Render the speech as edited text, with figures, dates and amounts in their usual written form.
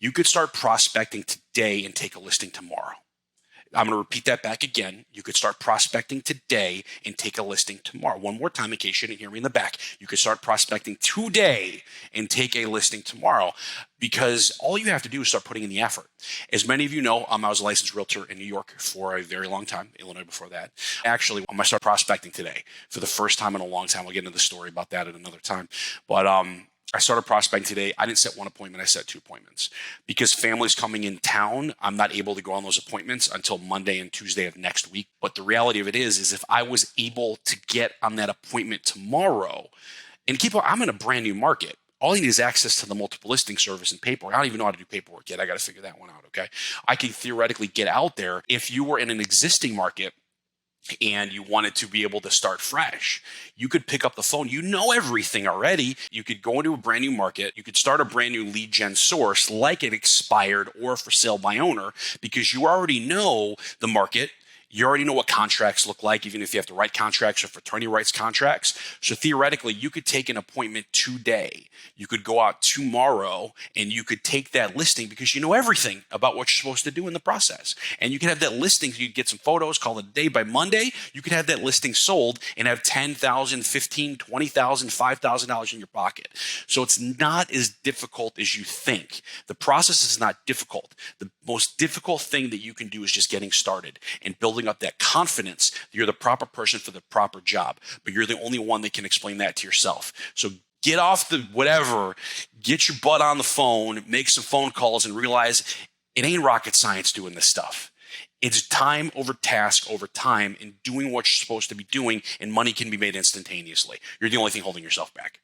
You could start prospecting today and take a listing tomorrow. I'm going to repeat that back again. You could start prospecting today and take a listing tomorrow. One more time in case you didn't hear me in the back. You could start prospecting today and take a listing tomorrow, because all you have to do is start putting in the effort. As many of you know, I was a licensed realtor in New York for a very long time, Illinois before that. Actually, I'm going to start prospecting today for the first time in a long time. I'll get into the story about that at another time. But I started prospecting today. I didn't set one appointment. I set 2 appointments. Because family's coming in town, I'm not able to go on those appointments until Monday and Tuesday of next week. But the reality of it is if I was able to get on that appointment tomorrow, and I'm in a brand new market. All I need is access to the multiple listing service and paperwork. I don't even know how to do paperwork yet. I got to figure that one out, okay? I can theoretically get out there. If you were in an existing market and you wanted to be able to start fresh, you could pick up the phone. You know everything already. You could go into a brand new market. You could start a brand new lead gen source like an expired or for sale by owner, because you already know the market. You already know what contracts look like, even if you have to write contracts or fraternity rights contracts. So theoretically, you could take an appointment today. You could go out tomorrow and you could take that listing because you know everything about what you're supposed to do in the process. And you can have that listing. You could get some photos, call it a day. By Monday, you could have that listing sold and have $10,000, $15,000, $20,000, $5,000 in your pocket. So it's not as difficult as you think. The process is not difficult. The most difficult thing that you can do is just getting started and building up that confidence that you're the proper person for the proper job, but you're the only one that can explain that to yourself. So get off the whatever, get your butt on the phone, make some phone calls, and realize it ain't rocket science doing this stuff. It's time over task over time and doing what you're supposed to be doing, and money can be made instantaneously. You're the only thing holding yourself back.